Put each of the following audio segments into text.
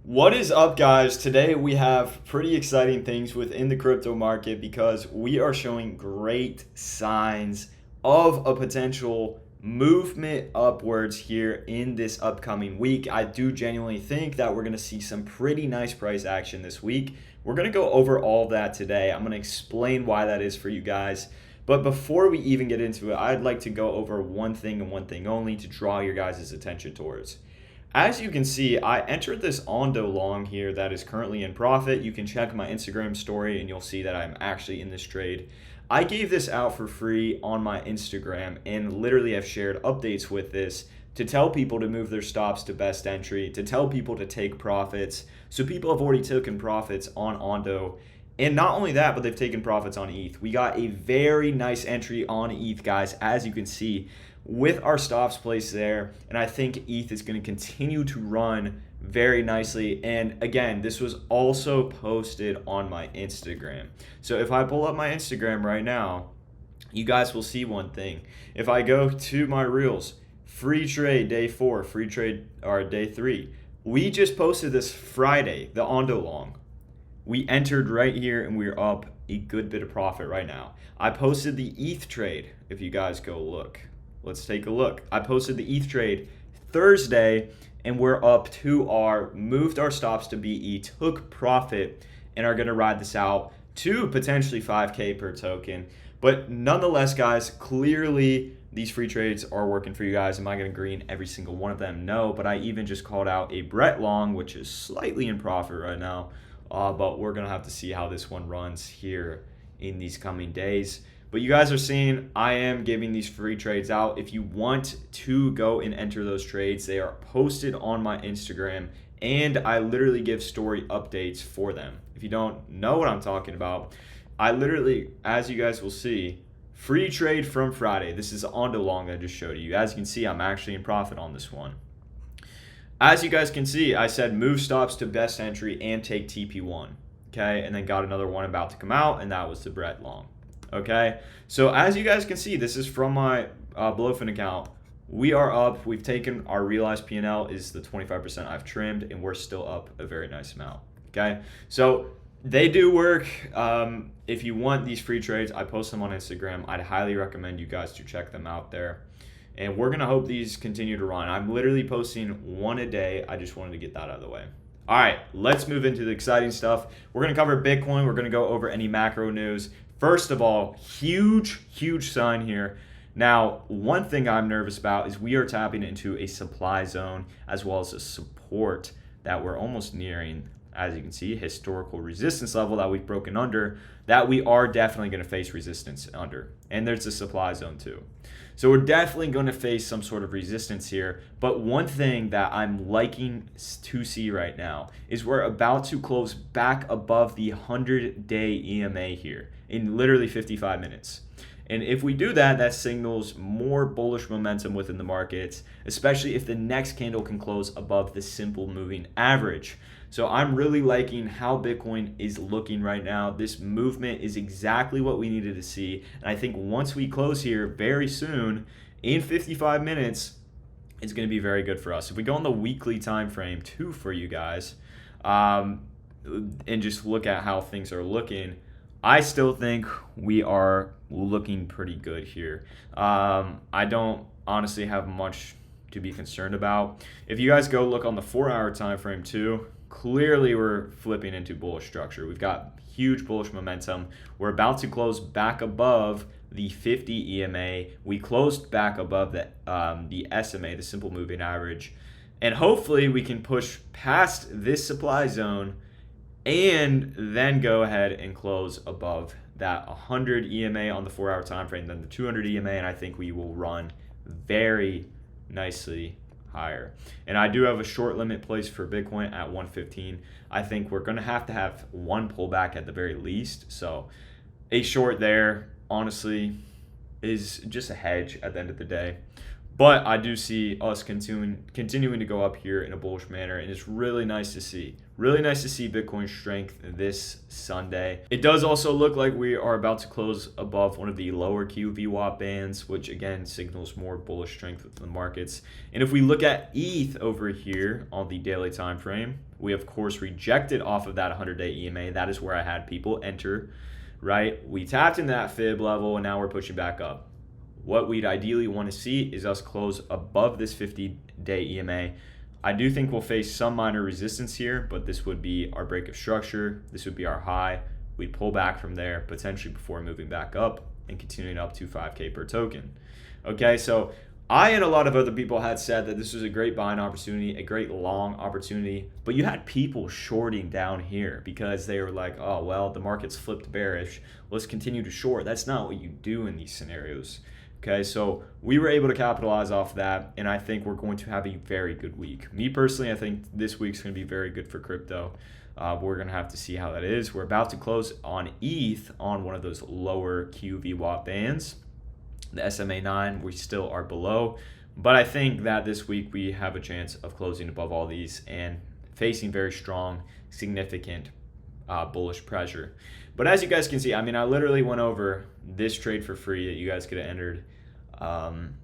What is up, guys? Today we have pretty exciting things within the crypto market because we are showing great signs of a potential movement upwards here in this upcoming week. I do genuinely think that we're going to see some pretty nice price action this week. We're going to go over all of that today. I'm going to explain why that is for you guys. But before we even get into it, I'd like to go over one thing and one thing only to draw your guys' attention towards. As you can see, I entered this Ondo long here that is currently in profit. You can check my Instagram story and you'll see that I'm actually in this trade. I gave this out for free on my Instagram and literally have shared updates with this to tell people to move their stops to best entry, to tell people to take profits. So people have already taken profits on Ondo. And not only that, but they've taken profits on ETH. We got a very nice entry on ETH, guys, as you can see, with our stops placed there. And I think ETH is going to continue to run very nicely. And again, this was also posted on my Instagram. So if I pull up my Instagram right now, you guys will see one thing. If I go to my reels, free trade day 4, free trade or day 3, we just posted this Friday, the Ondo long. We entered right here and we're up a good bit of profit right now. I posted the ETH trade. If you guys go look, let's take a look. I posted the ETH trade Thursday and we're up to moved our stops to BE, took profit, and are going to ride this out to potentially 5K per token. But nonetheless, guys, clearly these free trades are working for you guys. Am I going to green every single one of them? No, but I even just called out a Brett long, which is slightly in profit right now. But we're going to have to see how this one runs here in these coming days. But you guys are seeing I am giving these free trades out. If you want to go and enter those trades, they are posted on my Instagram. And I literally give story updates for them. If you don't know what I'm talking about, I literally, as you guys will see, free trade from Friday. This is Ondo long that I just showed you. As you can see, I'm actually in profit on this one. As you guys can see, I said move stops to best entry and take TP1, okay? And then got another one about to come out, and that was the Brett long, okay? So as you guys can see, this is from my Blowfin account. We are up. We've taken our realized P&L is the 25% I've trimmed, and we're still up a very nice amount, okay? So they do work. If you want these free trades, I post them on Instagram. I'd highly recommend you guys to check them out there. And we're going to hope these continue to run. I'm literally posting one a day. I just wanted to get that out of the way. All right, let's move into the exciting stuff. We're going to cover Bitcoin. We're going to go over any macro news. First of all, huge sign here. Now, one thing I'm nervous about is we are tapping into a supply zone as well as a support that we're almost nearing. As you can see, historical resistance level that we've broken under, that we are definitely going to face resistance under. And there's a supply zone too. So we're definitely going to face some sort of resistance here. But one thing that I'm liking to see right now is we're about to close back above the 100-day EMA here in literally 55 minutes. And if we do that, that signals more bullish momentum within the markets, especially if the next candle can close above the simple moving average. So I'm really liking how Bitcoin is looking right now. This movement is exactly what we needed to see. And I think once we close here very soon, in 55 minutes, it's going to be very good for us. If we go on the weekly time frame too for you guys, and just look at how things are looking, I still think we are looking pretty good here. I don't honestly have much to be concerned about. If you guys go look on the 4-hour time frame too, clearly we're flipping into bullish structure. We've got huge bullish momentum. We're about to close back above the 50 EMA. We closed back above the SMA, the simple moving average. And hopefully we can push past this supply zone and then go ahead and close above that 100 EMA on the 4-hour time frame, then the 200 EMA, and I think we will run very nicely higher. And I do have a short limit placed for Bitcoin at 115. I think we're going to have one pullback at the very least. So a short there, honestly, is just a hedge at the end of the day. But I do see us continuing to go up here in a bullish manner, and it's really nice to see. Really nice to see Bitcoin's strength this Sunday. It does also look like we are about to close above one of the lower QVWAP bands, which again signals more bullish strength within the markets. And if we look at ETH over here on the daily time frame, we of course rejected off of that 100-day EMA. That is where I had people enter, right? We tapped into that fib level, and now we're pushing back up. What we'd ideally want to see is us close above this 50-day EMA. I do think we'll face some minor resistance here, but this would be our break of structure. This would be our high. We'd pull back from there, potentially before moving back up and continuing up to 5K per token. Okay, so I and a lot of other people had said that this was a great buying opportunity, a great long opportunity, but you had people shorting down here because they were like, oh, well, the market's flipped bearish. Let's continue to short. That's not what you do in these scenarios. Okay, so we were able to capitalize off that, and I think we're going to have a very good week. Me personally, I think this week's going to be very good for crypto. We're going to have to see how that is. We're about to close on ETH on one of those lower QVWAP bands. The SMA 9, we still are below, but I think that this week we have a chance of closing above all these and facing very strong, significant bullish pressure. But as you guys can see, I mean, I literally went over this trade for free that you guys could have entered.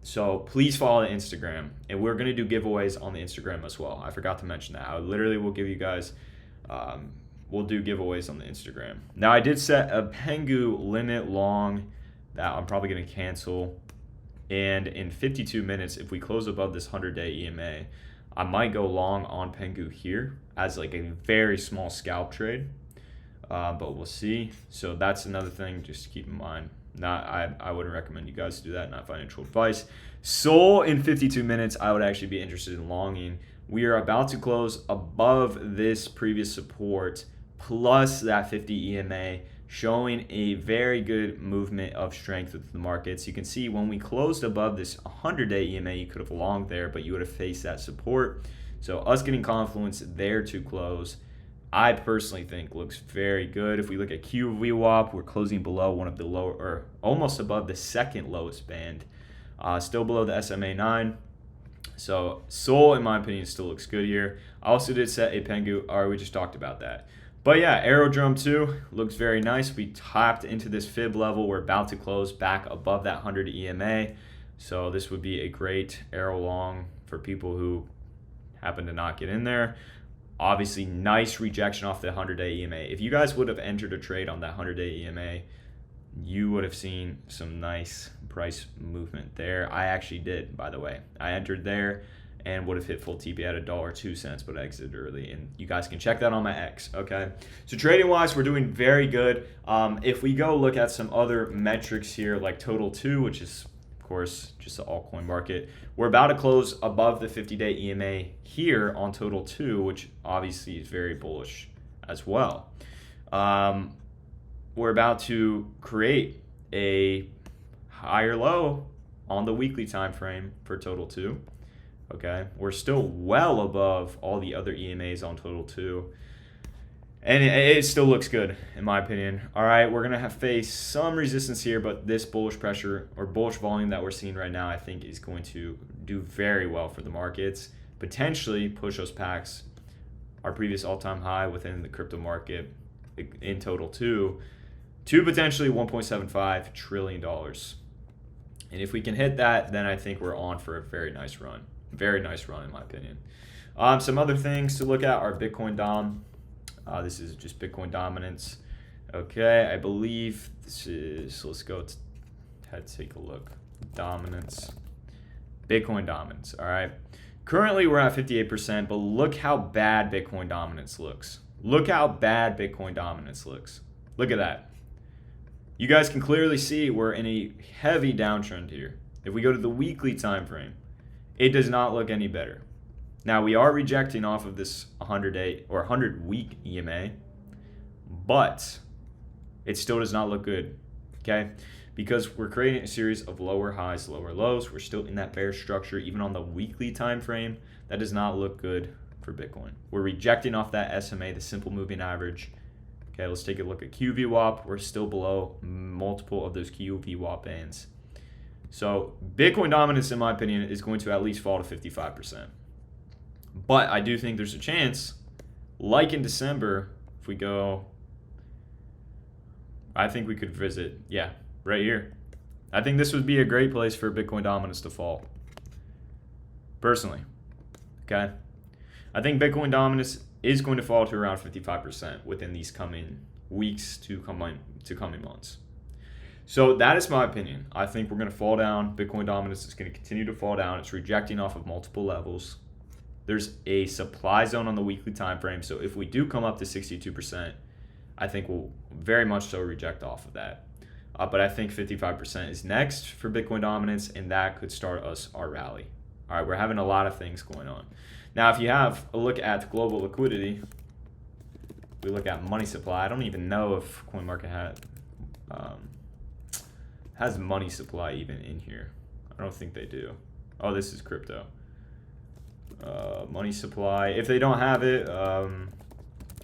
So please follow the Instagram, and we're going to do giveaways on the Instagram as well. I forgot to mention that. I literally will give you guys, we'll do giveaways on the Instagram. Now, I did set a Pengu limit long that I'm probably going to cancel. And in 52 minutes, if we close above this 100-day EMA, I might go long on Pengu here as like a very small scalp trade. But we'll see. So that's another thing just to keep in mind. I wouldn't recommend you guys to do that, not financial advice. Sol in 52 minutes, I would actually be interested in longing. We are about to close above this previous support plus that 50 EMA, showing a very good movement of strength with the markets. You can see when we closed above this 100-day EMA, you could have longed there, but you would have faced that support. So us getting confluence there to close, I personally think looks very good. If we look at QVWAP, we're closing below one of the lower, or almost above the second lowest band. Still below the SMA 9. So Sol, in my opinion, still looks good here. I also did set a Pengu. We just talked about that. But yeah, Aerodrome 2 looks very nice. We tapped into this fib level. We're about to close back above that 100 EMA. So this would be a great arrow long for people who happen to not get in there. Obviously, nice rejection off the 100-day EMA. If you guys would have entered a trade on that 100-day EMA, you would have seen some nice price movement there. I actually did, by the way. I entered there and would have hit full TP at $1.02, but I exited early. And you guys can check that on my X, okay? So trading-wise, we're doing very good. If we go look at some other metrics here, like Total 2, which is, of course, just the altcoin market, we're about to close above the 50-day EMA here on Total 2, which obviously is very bullish as well. We're about to create a higher low on the weekly time frame for Total 2. Okay, we're still well above all the other EMAs on Total 2. And it still looks good, in my opinion. All right, we're going to face some resistance here, but this bullish pressure or bullish volume that we're seeing right now, I think, is going to do very well for the markets. Potentially push us past our previous all-time high within the crypto market in Total 2 to potentially $1.75 trillion. And if we can hit that, then I think we're on for a very nice run. Very nice run, in my opinion. Some other things to look at are Bitcoin Dom. This is just Bitcoin dominance. Okay, I believe this is, so let's go ahead and take a look. Dominance. Bitcoin dominance, all right. Currently, we're at 58%, but look how bad Bitcoin dominance looks. Look how bad Bitcoin dominance looks. Look at that. You guys can clearly see we're in a heavy downtrend here. If we go to the weekly time frame, it does not look any better. Now, we are rejecting off of this 100-day or 100-week EMA, but it still does not look good, okay? Because we're creating a series of lower highs, lower lows. We're still in that bear structure, even on the weekly time frame. That does not look good for Bitcoin. We're rejecting off that SMA, the simple moving average. Okay, let's take a look at QVWAP. We're still below multiple of those QVWAP bands. So Bitcoin dominance, in my opinion, is going to at least fall to 55%. But I do think there's a chance, like in December, if we go, I think we could visit, yeah, right here. I think this would be a great place for Bitcoin dominance to fall, personally, okay? I think Bitcoin dominance is going to fall to around 55% within these coming weeks to coming months. So that is my opinion. I think we're going to fall down. Bitcoin dominance is going to continue to fall down. It's rejecting off of multiple levels. There's a supply zone on the weekly time frame. So if we do come up to 62%, I think we'll very much so reject off of that. But I think 55% is next for Bitcoin dominance, and that could start us our rally. All right, we're having a lot of things going on. Now, if you have a look at global liquidity, we look at money supply. I don't even know if CoinMarket has money supply even in here. I don't think they do. Oh, this is crypto. Money supply. If they don't have it,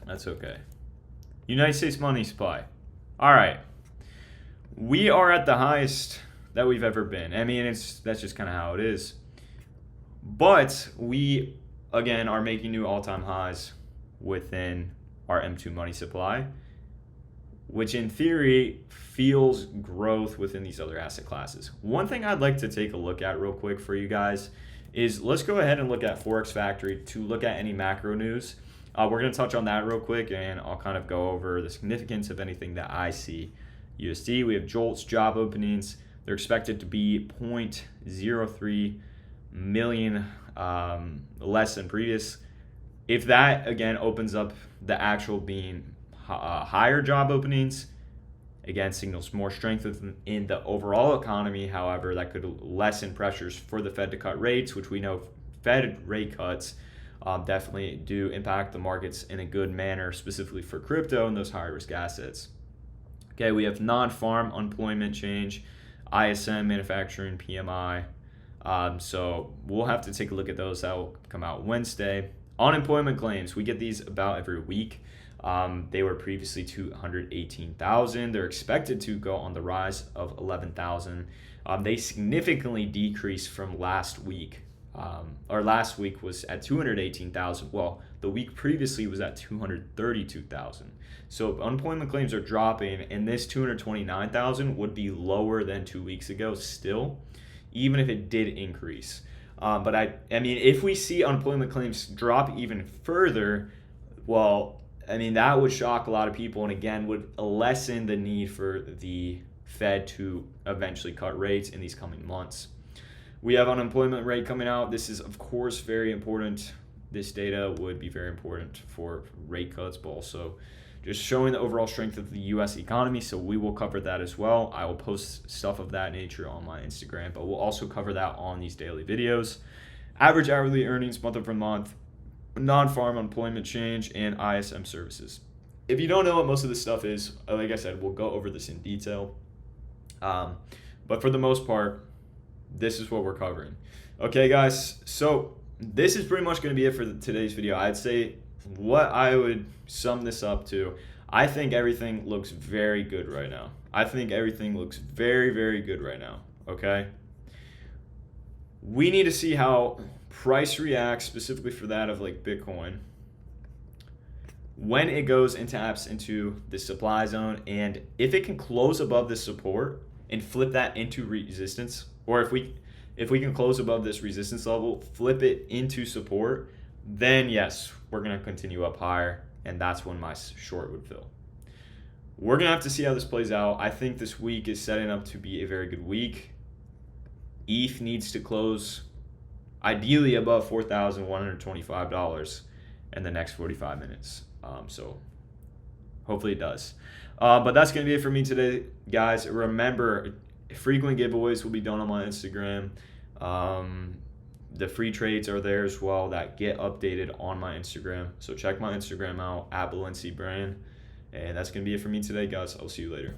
that's okay. United States money supply. All right. We are at the highest that we've ever been. I mean, that's just kind of how it is. But we, again, are making new all-time highs within our M2 money supply, which in theory feels growth within these other asset classes. One thing I'd like to take a look at real quick for you guys is let's go ahead and look at Forex Factory to look at any macro news. We're going to touch on that real quick, and I'll kind of go over the significance of anything that I see. USD, we have JOLTS job openings. They're expected to be 0.03 million less than previous. If that, again, opens up the actual being higher job openings, again, signals more strength in the overall economy. However, that could lessen pressures for the Fed to cut rates, which we know Fed rate cuts definitely do impact the markets in a good manner, specifically for crypto and those higher risk assets. Okay, we have non-farm unemployment change, ISM, manufacturing, PMI. So we'll have to take a look at those. That will come out Wednesday. Unemployment claims, we get these about every week. They were previously 218,000. They're expected to go on the rise of 11,000. They significantly decreased from last week. Or last week was at 218,000. Well, the week previously was at 232,000. So unemployment claims are dropping, and this 229,000 would be lower than 2 weeks ago still, even if it did increase. But I mean, if we see unemployment claims drop even further, well, I mean, that would shock a lot of people, and again, would lessen the need for the Fed to eventually cut rates in these coming months. We have unemployment rate coming out. This is, of course, very important. This data would be very important for rate cuts, but also just showing the overall strength of the U.S. economy. So we will cover that as well. I will post stuff of that nature on my Instagram, but we'll also cover that on these daily videos. Average hourly earnings month over month, non-farm unemployment change, and ISM services. If you don't know what most of this stuff is, like I said, we'll go over this in detail. But for the most part, this is what we're covering. Okay, guys, so this is pretty much going to be it for today's video. I'd say what I would sum this up to, I think everything looks very good right now. I think everything looks very, very good right now, okay? We need to see how price reacts, specifically for that of like Bitcoin, when it goes into the supply zone, and if it can close above this support and flip that into resistance, or if we can close above this resistance level, flip it into support, then yes, we're going to continue up higher, and that's when my short would fill. We're going to have to see how this plays out. I think this week is setting up to be a very good week. ETH needs to close ideally above $4,125 in the next 45 minutes. So hopefully it does. But that's going to be it for me today, guys. Remember, frequent giveaways will be done on my Instagram. The free trades are there as well that get updated on my Instagram. So check my Instagram out, @BalencyBrand. And that's going to be it for me today, guys. I'll see you later.